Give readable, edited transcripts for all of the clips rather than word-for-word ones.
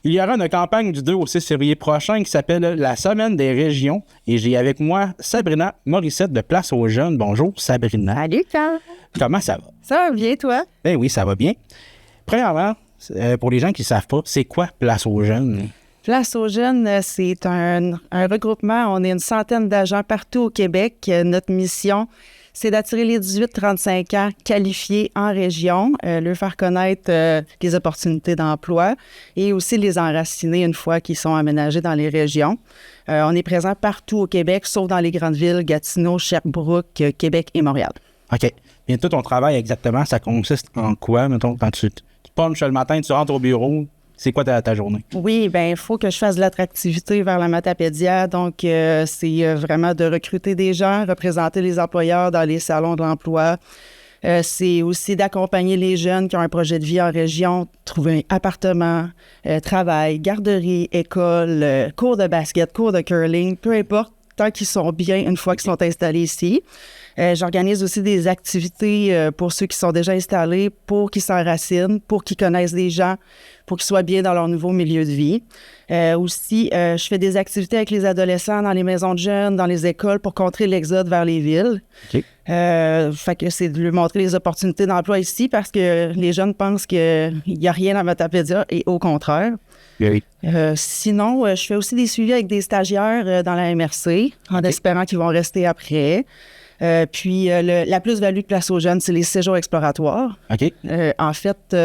Il y aura une campagne du 2 au 6 février prochain qui s'appelle la Semaine des régions. Et j'ai avec moi Sabrina Morissette de Place aux Jeunes. Bonjour, Sabrina. Salut, Carl. Comment ça va? Ça va bien, toi? Ben oui, ça va bien. Premièrement, pour les gens qui ne savent pas, c'est quoi Place aux Jeunes? Place aux Jeunes, c'est un regroupement. On est une centaine d'agents partout au Québec. Notre mission, c'est d'attirer les 18-35 ans qualifiés en région, leur faire connaître les opportunités d'emploi et aussi les enraciner une fois qu'ils sont aménagés dans les régions. On est présent partout au Québec, sauf dans les grandes villes, Gatineau, Sherbrooke, Québec et Montréal. OK. Bien, tout ton travail exactement, ça consiste en quoi, mettons, quand tu punches le matin, tu rentres au bureau, c'est quoi ta journée? Oui, bien, il faut que je fasse de l'attractivité vers la Matapédia. Donc, c'est vraiment de recruter des gens, représenter les employeurs dans les salons de l'emploi. C'est aussi d'accompagner les jeunes qui ont un projet de vie en région, trouver un appartement, travail, garderie, école, cours de basket, cours de curling, peu importe, tant qu'ils sont bien une fois qu'ils sont installés ici. J'organise aussi des activités pour ceux qui sont déjà installés, pour qu'ils s'enracinent, pour qu'ils connaissent des gens, pour qu'ils soient bien dans leur nouveau milieu de vie. Aussi, je fais des activités avec les adolescents dans les maisons de jeunes, dans les écoles, pour contrer l'exode vers les villes. OK. Fait que c'est de leur montrer les opportunités d'emploi ici parce que les jeunes pensent qu'il n'y a rien à Matapédia et au contraire. Oui. Sinon, je fais aussi des suivis avec des stagiaires dans la MRC en espérant qu'ils vont rester après. Puis la plus-value de Place aux Jeunes, c'est les séjours exploratoires. OK. En fait,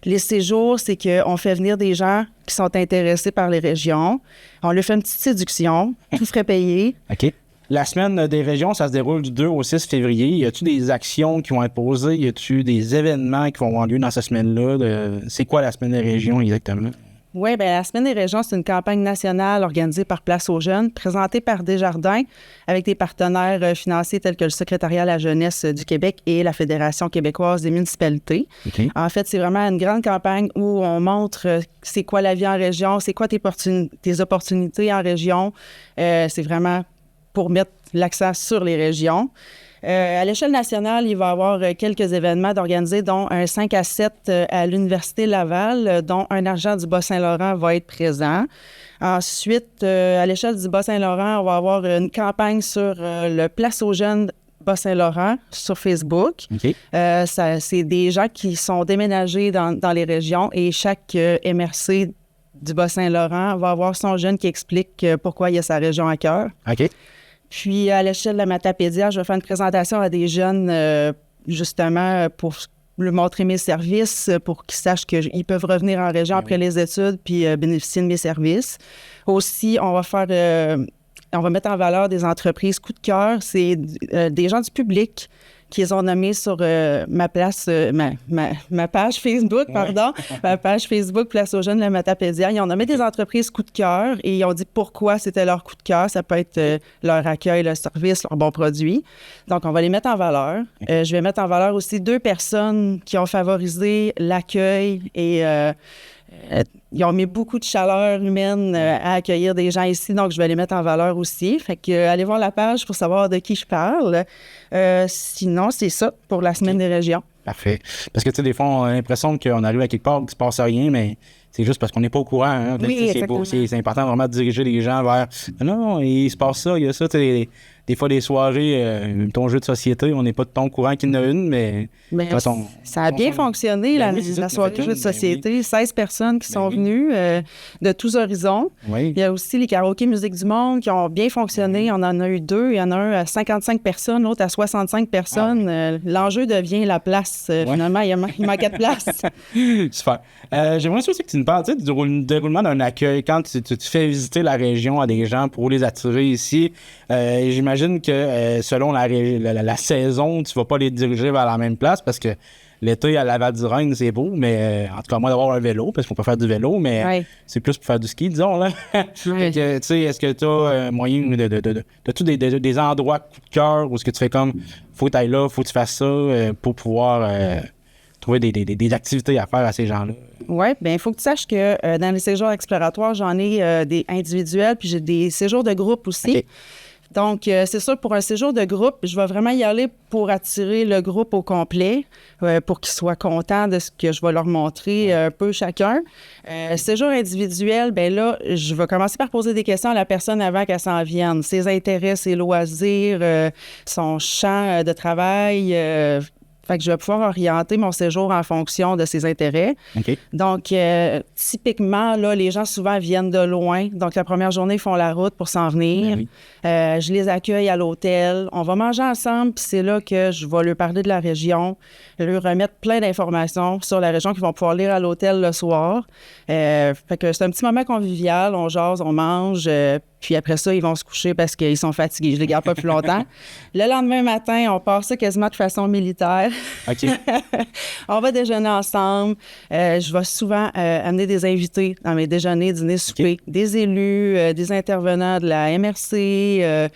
les séjours, c'est qu'on fait venir des gens qui sont intéressés par les régions. On leur fait une petite séduction, tout frais payé. OK. La semaine des régions, ça se déroule du 2 au 6 février. Y a-t-il des actions qui vont être posées? Y a-t-il des événements qui vont avoir lieu dans cette semaine-là? C'est quoi la semaine des régions exactement? Oui, bien, la Semaine des régions, c'est une campagne nationale organisée par Place aux Jeunes, présentée par Desjardins, avec des partenaires financiers tels que le Secrétariat à la jeunesse du Québec et la Fédération québécoise des municipalités. Okay. En fait, c'est vraiment une grande campagne où on montre c'est quoi la vie en région, c'est quoi tes opportunités en région. C'est vraiment pour mettre l'accent sur les régions. À l'échelle nationale, il va y avoir quelques événements d'organiser, dont un 5 à 7 à l'Université Laval, dont un agent du Bas-Saint-Laurent va être présent. Ensuite, à l'échelle du Bas-Saint-Laurent, on va avoir une campagne sur le Place aux Jeunes Bas-Saint-Laurent sur Facebook. Okay. C'est des gens qui sont déménagés dans les régions et chaque MRC du Bas-Saint-Laurent va avoir son jeune qui explique pourquoi il a sa région à cœur. OK. Puis, à l'échelle de la Matapédia, je vais faire une présentation à des jeunes, justement, pour leur montrer mes services, pour qu'ils sachent qu'ils peuvent revenir en région après les études puis bénéficier de mes services. Aussi, on va mettre en valeur des entreprises coup de cœur. C'est des gens du public qu'ils ont nommés sur ma page Facebook, ma page Facebook Place aux Jeunes, la Matapédia. Ils ont nommé des entreprises coup de cœur et ils ont dit pourquoi c'était leur coup de cœur. Ça peut être leur accueil, leur service, leurs bons produits. Donc, on va les mettre en valeur. Je vais mettre en valeur aussi 2 personnes qui ont favorisé l'accueil et ils ont mis beaucoup de chaleur humaine à accueillir des gens ici, donc je vais les mettre en valeur aussi. Fait que allez voir la page pour savoir de qui je parle. Sinon, c'est ça pour la Semaine des régions. Parfait. Parce que, tu sais, des fois, on a l'impression qu'on arrive à quelque part, qu'il ne se passe rien, mais c'est juste parce qu'on n'est pas au courant. Hein? Oui, c'est important vraiment de diriger les gens vers « Non, il se passe ça, il y a ça. » Des fois, des soirées, ton jeu de société, on n'est pas de ton courant qu'il y en a une, mais... Ça a bien fonctionné, la soirée jeu de société. 16 personnes qui sont venues de tous horizons. Oui. Il y a aussi les karaokés Musique du Monde qui ont bien fonctionné. On en a eu 2. Il y en a un à 55 personnes, l'autre à 65 personnes. L'enjeu devient la place. Finalement, il manquait de place. Super. J'aimerais aussi que tu nous parles du déroulement d'un accueil. Quand tu fais visiter la région à des gens pour les attirer ici, j'imagine que selon la saison, tu vas pas les diriger vers la même place parce que l'été à Laval-du-Rhin, c'est beau, mais en tout cas, moi d'avoir un vélo, parce qu'on peut faire du vélo, mais c'est plus pour faire du ski, disons, là. Est-ce que tu as moyen de des endroits coup de cœur où est-ce que tu fais comme, faut que tu ailles là, faut que tu fasses ça pour pouvoir trouver des activités à faire à ces gens-là? Oui, bien, il faut que tu saches que dans les séjours exploratoires, j'en ai des individuels, puis j'ai des séjours de groupe aussi. Okay. Donc, c'est sûr, pour un séjour de groupe, je vais vraiment y aller pour attirer le groupe au complet, pour qu'ils soient contents de ce que je vais leur montrer un peu chacun. Séjour individuel, bien là, je vais commencer par poser des questions à la personne avant qu'elle s'en vienne. Ses intérêts, ses loisirs, son champ de travail. Fait que je vais pouvoir orienter mon séjour en fonction de ses intérêts. OK. Donc, typiquement, là, les gens souvent viennent de loin. Donc, la première journée, ils font la route pour s'en venir. Oui. Je les accueille à l'hôtel. On va manger ensemble, puis c'est là que je vais leur parler de la région, leur remettre plein d'informations sur la région qu'ils vont pouvoir lire à l'hôtel le soir. Fait que c'est un petit moment convivial. On jase, on mange. Puis après ça, ils vont se coucher parce qu'ils sont fatigués. Je les garde pas plus longtemps. Le lendemain matin, on part ça quasiment de façon militaire. OK. On va déjeuner ensemble. Je vais souvent amener des invités dans mes déjeuners, dîners, soupers. Okay. Des élus, des intervenants de la MRC,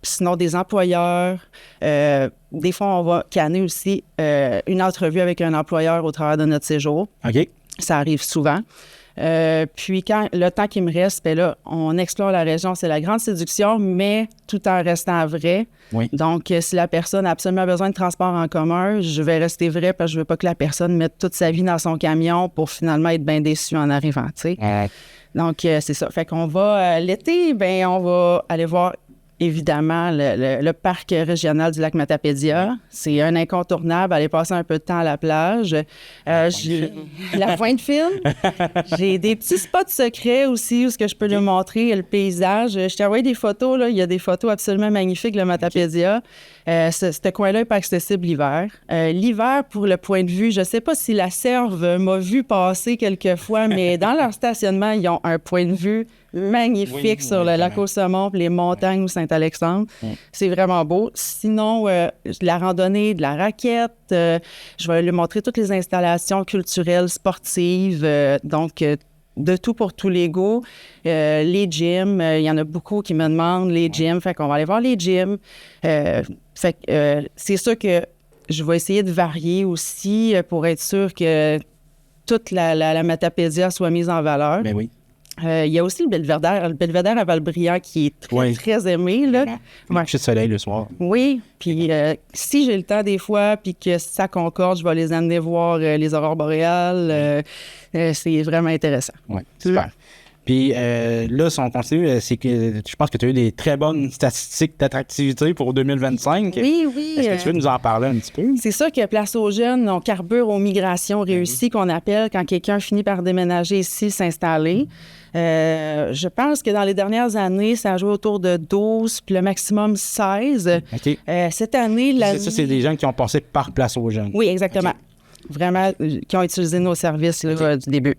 sinon des employeurs. Des fois, on va canner aussi une entrevue avec un employeur au travers de notre séjour. OK. Ça arrive souvent. Puis quand le temps qui me reste, bien là, on explore la région. C'est la grande séduction, mais tout en restant vrai. Oui. Donc, si la personne a absolument besoin de transport en commun, je vais rester vrai parce que je veux pas que la personne mette toute sa vie dans son camion pour finalement être bien déçue en arrivant, tu sais. Donc, c'est ça. Fait qu'on va, l'été, bien, on va aller voir évidemment le parc régional du lac Matapédia. C'est un incontournable, aller passer un peu de temps à la plage. La pointe fine. J'ai des petits spots secrets aussi où ce que je peux lui montrer le paysage. Je t'ai envoyé des photos, là. Il y a des photos absolument magnifiques, le Matapédia. Ce coin-là n'est pas accessible l'hiver. L'hiver, pour le point de vue, je ne sais pas si la Serve m'a vu passer quelques fois, mais dans leur stationnement, ils ont un point de vue magnifique sur le lac au Saumon, les montagnes ou Saint-Alexandre. C'est vraiment beau. Sinon, de la randonnée, de la raquette, je vais lui montrer toutes les installations culturelles, sportives, donc de tout pour tous les goûts. Les gyms, il y en a beaucoup qui me demandent les gyms, fait qu'on va aller voir les gyms. Fait que c'est sûr que je vais essayer de varier aussi pour être sûr que toute la Matapédia soit mise en valeur. Ben oui. Il y a aussi le belvédère à Valbriand qui est très, très aimé. Là. Ouais. Coucher de soleil le soir. Oui, puis si j'ai le temps des fois, puis que ça concorde, je vais les amener voir les aurores boréales. C'est vraiment intéressant. Oui, super. Puis là, si on continue, c'est que je pense que tu as eu des très bonnes statistiques d'attractivité pour 2025. Oui, oui. Est-ce que tu veux nous en parler un petit peu? C'est sûr que Place aux Jeunes, on carbure aux migrations réussies qu'on appelle quand quelqu'un finit par déménager ici, s'installer. Je pense que dans les dernières années, ça a joué autour de 12, puis le maximum 16. OK. Cette année... Ça, c'est des gens qui ont passé par Place aux Jeunes. Oui, exactement. Okay. Vraiment, qui ont utilisé nos services là, du début.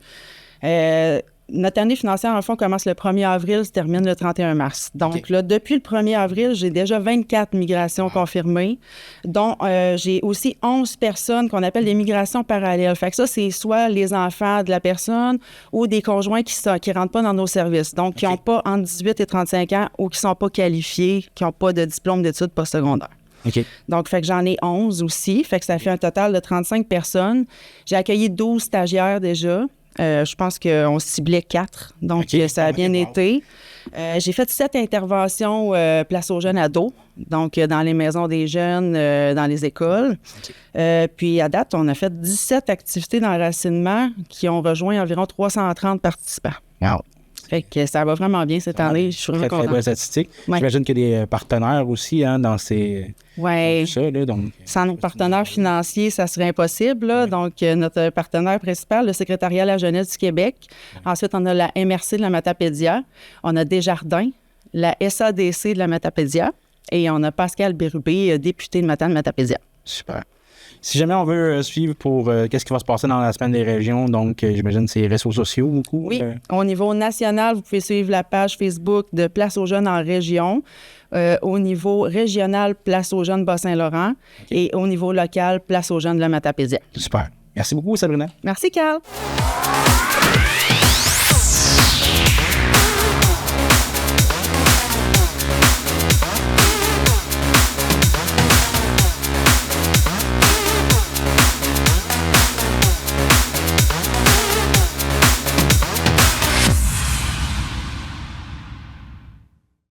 Notre année financière, en fond, commence le 1er avril, se termine le 31 mars. Donc là, depuis le 1er avril, j'ai déjà 24 migrations confirmées, dont j'ai aussi 11 personnes qu'on appelle des migrations parallèles. Fait que ça, c'est soit les enfants de la personne ou des conjoints qui rentrent pas dans nos services. Donc, qui n'ont pas entre 18 et 35 ans ou qui sont pas qualifiés, qui n'ont pas de diplôme d'études postsecondaires. Okay. Donc, fait que j'en ai 11 aussi. Fait que ça fait un total de 35 personnes. J'ai accueilli 12 stagiaires déjà. Je pense qu'on ciblait 4, donc ça a bien été. J'ai fait 7 interventions Place aux jeunes ados, donc dans les maisons des jeunes, dans les écoles. Puis à date, on a fait 17 activités d'enracinement qui ont rejoint environ 330 participants. Wow. Fait que ça va vraiment bien cette année. Je suis vraiment contente. Très bonne statistique. Ouais. J'imagine qu'il y a des partenaires aussi dans ces... Oui. Donc... Sans nos partenaires financiers, ça serait impossible. Là. Ouais. Donc, notre partenaire principal, le Secrétariat à la jeunesse du Québec. Ouais. Ensuite, on a la MRC de la Matapédia. On a Desjardins, la SADC de la Matapédia. Et on a Pascal Bérubé, député de Matapédia. Super. Si jamais on veut suivre pour qu'est-ce qui va se passer dans la semaine des régions, donc j'imagine c'est réseaux sociaux beaucoup. Oui, au niveau national, vous pouvez suivre la page Facebook de Place aux jeunes en région. Au niveau régional, Place aux jeunes Bas-Saint-Laurent. Et au niveau local, Place aux jeunes de la Matapédia. Super. Merci beaucoup, Sabrina. Merci, Carl.